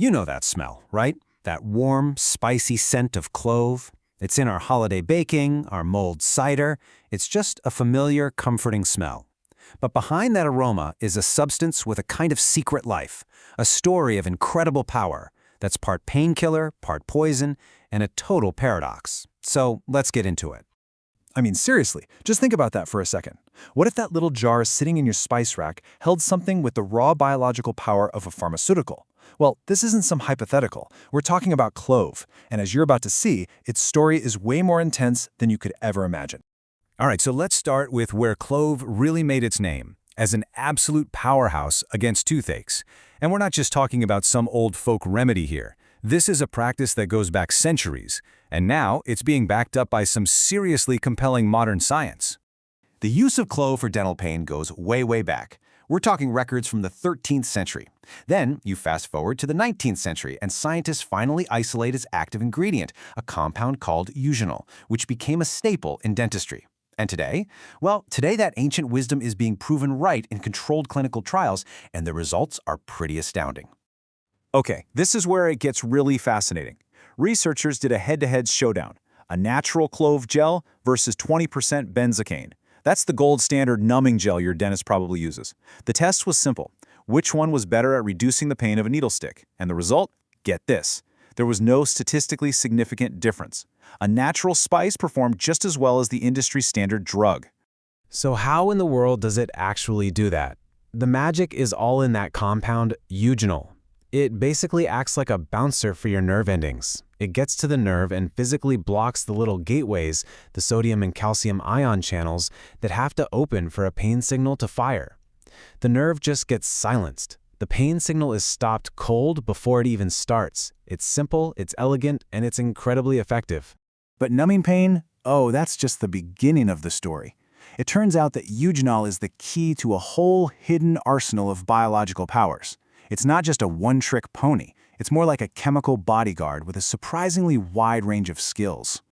You know that smell, right? That warm, spicy scent of clove. It's in our holiday baking, our mulled cider. It's just a familiar, comforting smell. But behind that aroma is a substance with a kind of secret life, a story of incredible power that's part painkiller, part poison, and a total paradox. So let's get into it. I mean, seriously, just think about that for a second. What if that little jar sitting in your spice rack held something with the raw biological power of a pharmaceutical? Well, this isn't some hypothetical. We're talking about clove, and as you're about to see, its story is way more intense than you could ever imagine. All right, so let's start with where clove really made its name, as an absolute powerhouse against toothaches. And we're not just talking about some old folk remedy here. This is a practice that goes back centuries, and now it's being backed up by some seriously compelling modern science. The use of clove for dental pain goes way, way back. We're talking records from the 13th century. Then you fast forward to the 19th century, and scientists finally isolate its active ingredient, a compound called eugenol, which became a staple in dentistry. And today? Well, today that ancient wisdom is being proven right in controlled clinical trials, and the results are pretty astounding. Okay, this is where it gets really fascinating. Researchers did a head-to-head showdown, a natural clove gel versus 20% benzocaine. That's the gold standard numbing gel your dentist probably uses. The test was simple. Which one was better at reducing the pain of a needle stick? And the result? Get this. There was no statistically significant difference. A natural spice performed just as well as the industry standard drug. So how in the world does it actually do that? The magic is all in that compound, eugenol. It basically acts like a bouncer for your nerve endings. It gets to the nerve and physically blocks the little gateways, the sodium and calcium ion channels, that have to open for a pain signal to fire. The nerve just gets silenced. The pain signal is stopped cold before it even starts. It's simple, it's elegant, and it's incredibly effective. But numbing pain? Oh, that's just the beginning of the story. It turns out that eugenol is the key to a whole hidden arsenal of biological powers. It's not just a one-trick pony. It's more like a chemical bodyguard with a surprisingly wide range of skills.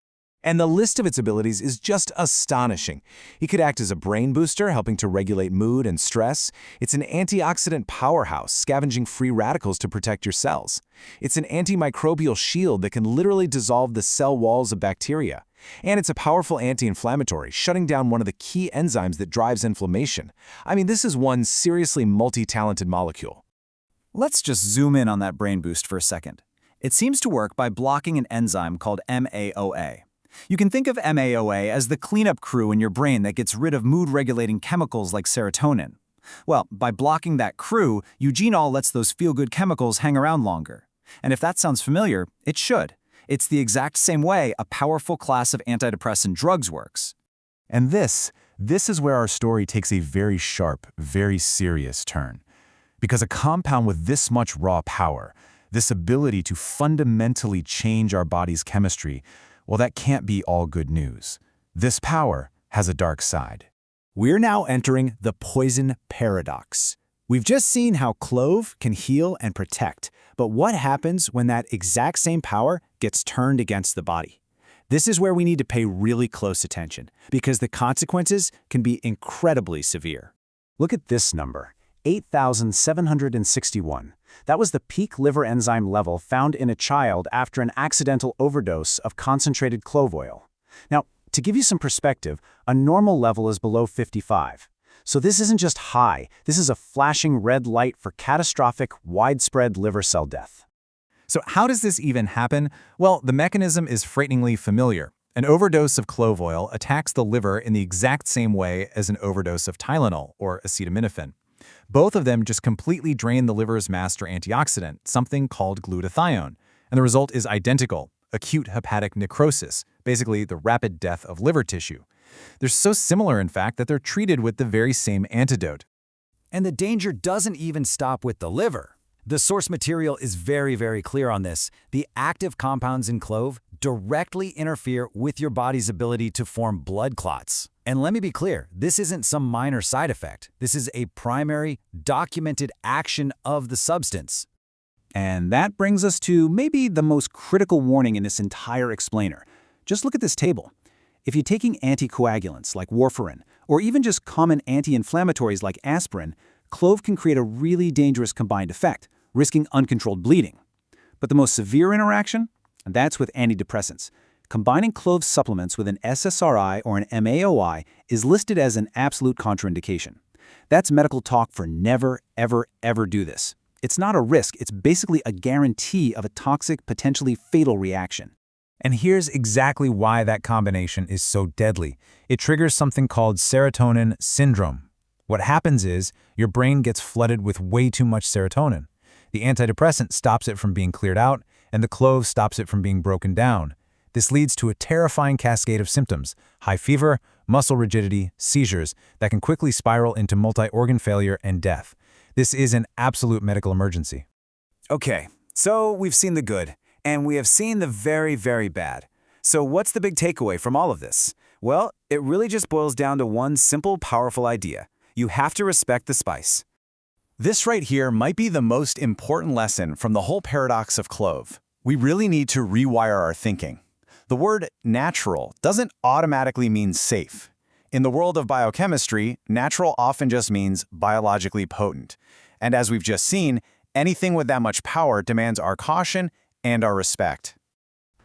And the list of its abilities is just astonishing. It could act as a brain booster, helping to regulate mood and stress. It's an antioxidant powerhouse, scavenging free radicals to protect your cells. It's an antimicrobial shield that can literally dissolve the cell walls of bacteria. And it's a powerful anti-inflammatory, shutting down one of the key enzymes that drives inflammation. I mean, this is one seriously multi-talented molecule. Let's just zoom in on that brain boost for a second. It seems to work by blocking an enzyme called MAOA. You can think of MAOA as the cleanup crew in your brain that gets rid of mood-regulating chemicals like serotonin. Well, by blocking that crew, eugenol lets those feel-good chemicals hang around longer. And if that sounds familiar, it should. It's the exact same way a powerful class of antidepressant drugs works. And this is where our story takes a very sharp, very serious turn. Because a compound with this much raw power, this ability to fundamentally change our body's chemistry, well, that can't be all good news. This power has a dark side. We're now entering the poison paradox. We've just seen how clove can heal and protect, but what happens when that exact same power gets turned against the body? This is where we need to pay really close attention, because the consequences can be incredibly severe. Look at this number, 8,761. That was the peak liver enzyme level found in a child after an accidental overdose of concentrated clove oil. Now, to give you some perspective, a normal level is below 55. So this isn't just high, this is a flashing red light for catastrophic, widespread liver cell death. So how does this even happen? Well, the mechanism is frighteningly familiar. An overdose of clove oil attacks the liver in the exact same way as an overdose of Tylenol or acetaminophen. Both of them just completely drain the liver's master antioxidant, something called glutathione, and the result is identical: acute hepatic necrosis, basically the rapid death of liver tissue. They're so similar, in fact, that they're treated with the very same antidote. And the danger doesn't even stop with the liver. The source material is very, very clear on this. The active compounds in clove directly interfere with your body's ability to form blood clots. And let me be clear, this isn't some minor side effect. This is a primary, documented action of the substance. And that brings us to maybe the most critical warning in this entire explainer. Just look at this table. If you're taking anticoagulants like warfarin, or even just common anti-inflammatories like aspirin, clove can create a really dangerous combined effect, risking uncontrolled bleeding. But the most severe interaction? And that's with antidepressants. Combining clove supplements with an SSRI or an MAOI is listed as an absolute contraindication. That's medical talk for never, ever, ever do this. It's not a risk, it's basically a guarantee of a toxic, potentially fatal reaction. And here's exactly why that combination is so deadly. It triggers something called serotonin syndrome. What happens is your brain gets flooded with way too much serotonin. The antidepressant stops it from being cleared out, and the clove stops it from being broken down. This leads to a terrifying cascade of symptoms: high fever, muscle rigidity, seizures that can quickly spiral into multi-organ failure and death. This is an absolute medical emergency. Okay, so we've seen the good, and we have seen the very, very bad. So what's the big takeaway from all of this? Well, it really just boils down to one simple, powerful idea. You have to respect the spice. This right here might be the most important lesson from the whole paradox of clove. We really need to rewire our thinking. The word natural doesn't automatically mean safe. In the world of biochemistry, natural often just means biologically potent. And as we've just seen, anything with that much power demands our caution and our respect.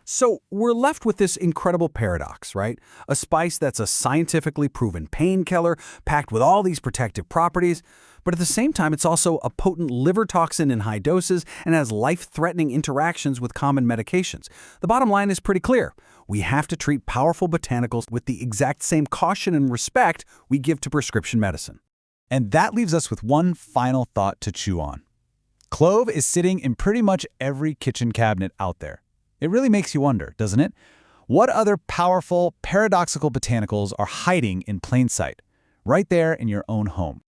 So we're left with this incredible paradox, right? A spice that's a scientifically proven painkiller, packed with all these protective properties, but at the same time it's also a potent liver toxin in high doses and has life-threatening interactions with common medications. The bottom line is pretty clear. We have to treat powerful botanicals with the exact same caution and respect we give to prescription medicine. And that leaves us with one final thought to chew on. Clove is sitting in pretty much every kitchen cabinet out there. It really makes you wonder, doesn't it? What other powerful, paradoxical botanicals are hiding in plain sight, right there in your own home?